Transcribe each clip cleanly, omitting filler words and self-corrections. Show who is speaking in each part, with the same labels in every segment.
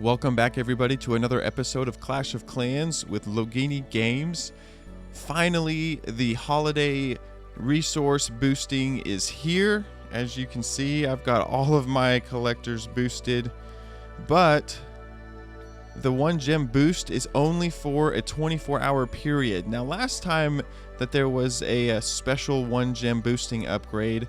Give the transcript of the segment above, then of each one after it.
Speaker 1: Welcome back, everybody, to another episode of Clash of Clans with Logeeny Games. Finally, the holiday resource boosting is here. As you can see, I've got all of my collectors boosted, but the 1 gem boost is only for a 24-hour period. Now, last time that there was a special 1 gem boosting upgrade,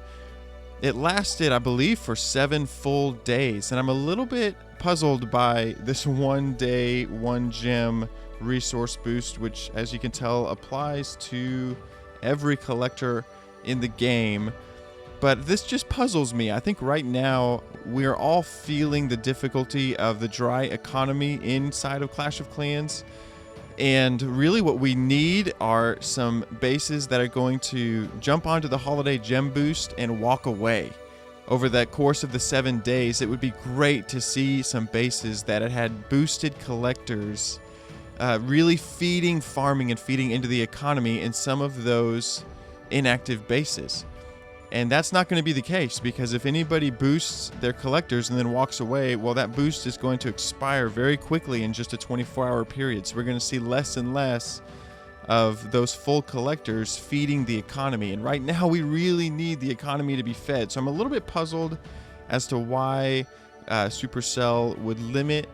Speaker 1: it lasted, I believe, for 7 full days, and I'm a little bit puzzled by this 1 day, 1 gem resource boost, which, as you can tell, applies to every collector in the game. But this just puzzles me. I think right now we're all feeling the difficulty of the dry economy inside of Clash of Clans. And really what we need are some bases that are going to jump onto the holiday gem boost and walk away. Over the course of the 7 days, it would be great to see some bases that had boosted collectors really feeding farming and feeding into the economy in some of those inactive bases. And that's not going to be the case, because if anybody boosts their collectors and then walks away, well, that boost is going to expire very quickly in just a 24-hour period. So we're going to see less and less of those full collectors feeding the economy. And right now we really need the economy to be fed. So I'm a little bit puzzled as to why Supercell would limit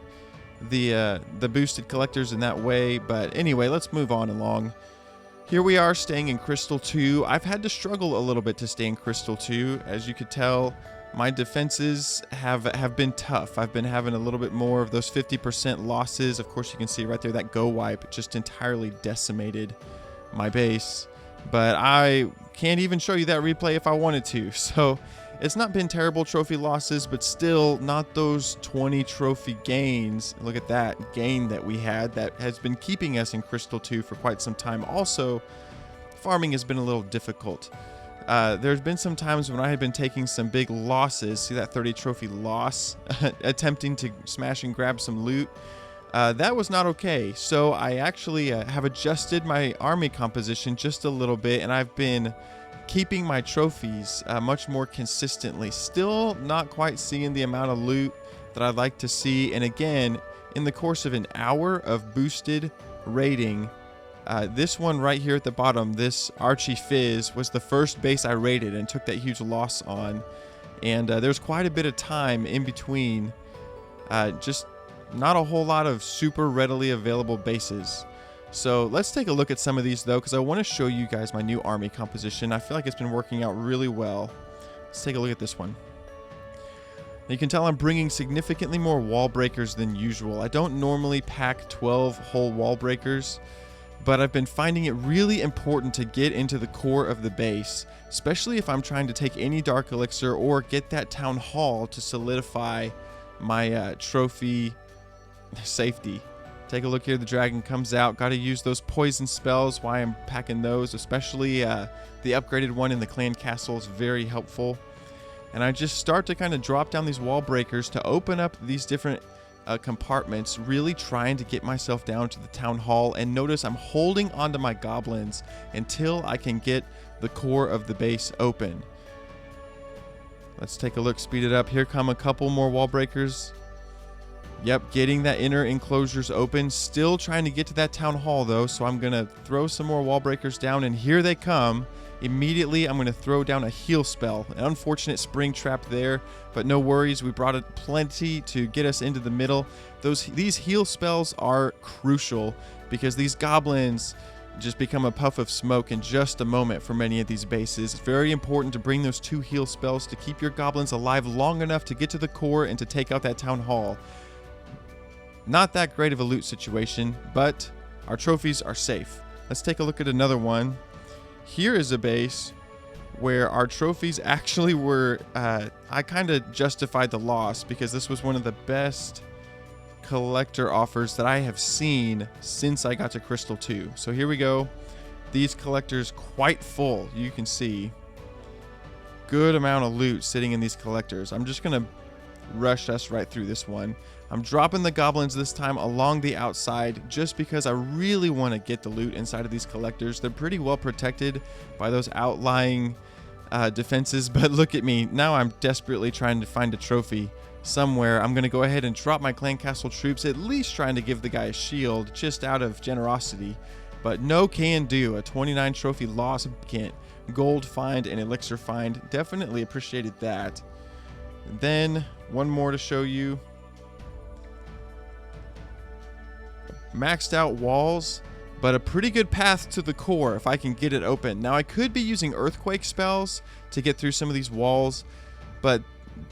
Speaker 1: the boosted collectors in that way. But anyway, let's move on along. Here we are staying in Crystal 2. I've had to struggle a little bit to stay in Crystal 2. As you could tell, my defenses have been tough. I've been having a little bit more of those 50% losses. Of course, you can see right there that go wipe just entirely decimated my base. But I can't even show you that replay if I wanted to. So it's not been terrible trophy losses, but still not those 20 trophy gains. Look at that gain that we had that has been keeping us in Crystal 2 for quite some time. Also, farming has been a little difficult. There's been some times when I had been taking some big losses. See that 30 trophy loss? Attempting to smash and grab some loot. That was not okay. So I actually have adjusted my army composition just a little bit, and I've been keeping my trophies much more consistently. Still not quite seeing the amount of loot that I'd like to see. And again, in the course of an hour of boosted raiding, this one right here at the bottom, this Archie Fizz, was the first base I raided and took that huge loss on. And there's quite a bit of time in between. Just not a whole lot of super readily available bases. So let's take a look at some of these though, because I want to show you guys my new army composition. I feel like it's been working out really well. Let's take a look at this one. You can tell I'm bringing significantly more wall breakers than usual. I don't normally pack 12 whole wall breakers, but I've been finding it really important to get into the core of the base, especially if I'm trying to take any dark elixir or get that town hall to solidify my trophy safety. Take a look here. The dragon comes out. Got to use those poison spells. Why I'm packing those, especially the upgraded one in the clan castle is very helpful. And I just start to kind of drop down these wall breakers to open up these different compartments, really trying to get myself down to the town hall. And notice I'm holding onto my goblins until I can get the core of the base open. Let's take a look, speed it up. Here come a couple more wall breakers. Yep, getting that inner enclosures open. Still trying to get to that town hall though, so I'm gonna throw some more wall breakers down, and here they come. Immediately I'm gonna throw down a heal spell. An unfortunate spring trap there, but no worries, we brought it plenty to get us into the middle. These heal spells are crucial because these goblins just become a puff of smoke in just a moment for many of these bases. It's very important to bring those 2 heal spells to keep your goblins alive long enough to get to the core and to take out that town hall. Not that great of a loot situation, but our trophies are safe. Let's take a look at another one. Here is a base where our trophies actually were, I kind of justified the loss because this was one of the best collector offers that I have seen since I got to Crystal 2. So here we go. These collectors quite full. You can see good amount of loot sitting in these collectors. I'm just going to rush us right through this one. I'm dropping the goblins this time along the outside just because I really want to get the loot inside of these collectors. They're pretty well protected by those outlying defenses, but look at me. Now I'm desperately trying to find a trophy somewhere. I'm going to go ahead and drop my clan castle troops, at least trying to give the guy a shield just out of generosity. But no can do. A 29 trophy loss, gold find and elixir find. Definitely appreciated that. And then one more to show you. Maxed out walls, but a pretty good path to the core if I can get it open. Now I could be using earthquake spells to get through some of these walls, but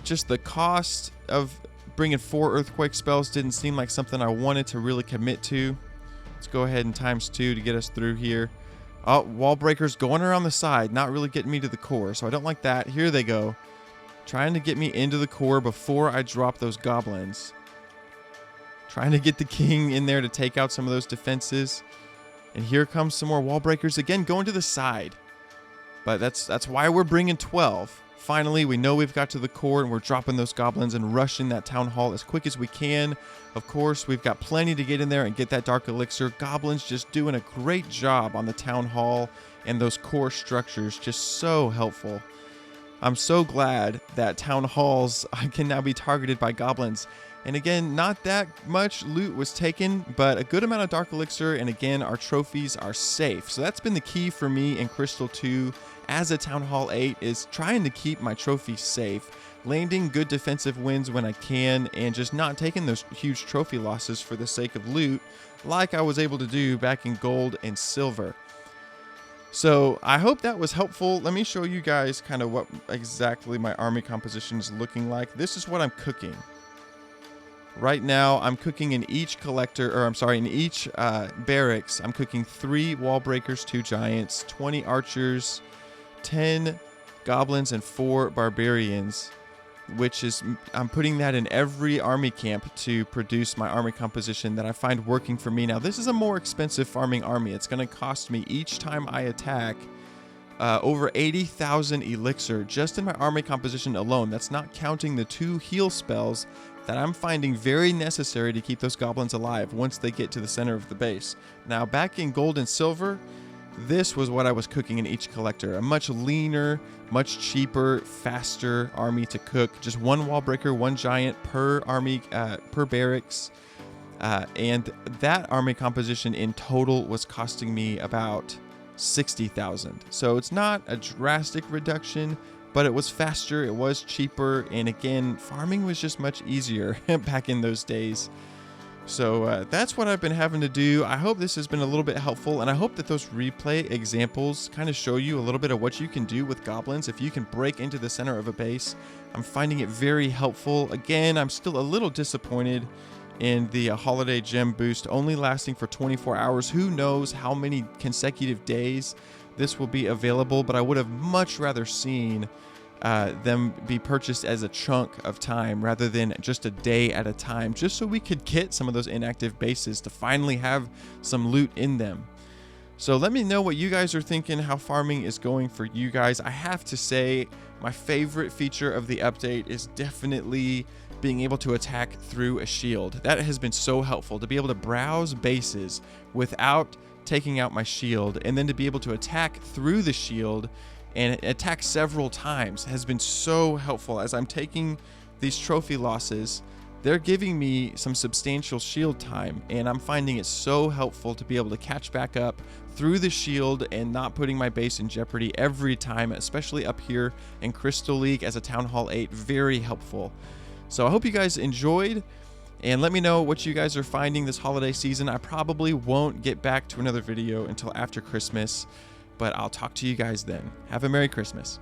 Speaker 1: just the cost of bringing 4 earthquake spells didn't seem like something I wanted to really commit to. Let's go ahead and ×2 to get us through here. Oh, wall breakers going around the side, not really getting me to the core, so I don't like that. Here they go, trying to get me into the core before I drop those goblins. Trying to get the king in there to take out some of those defenses. And here comes some more wall breakers again, going to the side. But that's why we're bringing 12. Finally, we know we've got to the core and we're dropping those goblins and rushing that town hall as quick as we can. Of course, we've got plenty to get in there and get that dark elixir. Goblins just doing a great job on the town hall and those core structures, just so helpful. I'm so glad that town halls can now be targeted by goblins. And again, not that much loot was taken, but a good amount of dark elixir, and again, our trophies are safe. So that's been the key for me in Crystal 2 as a Town Hall 8, is trying to keep my trophies safe, landing good defensive wins when I can, and just not taking those huge trophy losses for the sake of loot, like I was able to do back in gold and silver. So I hope that was helpful. Let me show you guys kind of what exactly my army composition is looking like. This is what I'm cooking. Right now, I'm cooking in each in each barracks, I'm cooking 3 wall breakers, 2 giants, 20 archers, 10 goblins, and 4 barbarians, which is, I'm putting that in every army camp to produce my army composition that I find working for me. Now, this is a more expensive farming army. It's going to cost me each time I attack over 80,000 elixir just in my army composition alone. That's not counting the 2 heal spells that I'm finding very necessary to keep those goblins alive once they get to the center of the base. Now, back in gold and silver, this was what I was cooking in each collector. A much leaner, much cheaper, faster army to cook. Just 1 wall breaker, 1 giant per army, per barracks. And that army composition in total was costing me about 60,000. So it's not a drastic reduction, but it was faster, it was cheaper, and again, farming was just much easier back in those days. So that's what I've been having to do. I hope this has been a little bit helpful, and I hope that those replay examples kind of show you a little bit of what you can do with goblins if you can break into the center of a base. I'm finding it very helpful. Again, I'm still a little disappointed in the holiday gem boost only lasting for 24 hours. Who knows how many consecutive days this will be available, but I would have much rather seen them be purchased as a chunk of time rather than just a day at a time, just so we could get some of those inactive bases to finally have some loot in them. So let me know what you guys are thinking, how farming is going for you guys. I have to say, my favorite feature of the update is definitely being able to attack through a shield. That has been so helpful, to be able to browse bases without taking out my shield, and then to be able to attack through the shield and attack several times has been so helpful. As I'm taking these trophy losses, they're giving me some substantial shield time, and I'm finding it so helpful to be able to catch back up through the shield and not putting my base in jeopardy every time, especially up here in Crystal League as a Town Hall 8. Very helpful. So I hope you guys enjoyed, and let me know what you guys are finding this holiday season. I probably won't get back to another video until after Christmas, but I'll talk to you guys then. Have a Merry Christmas.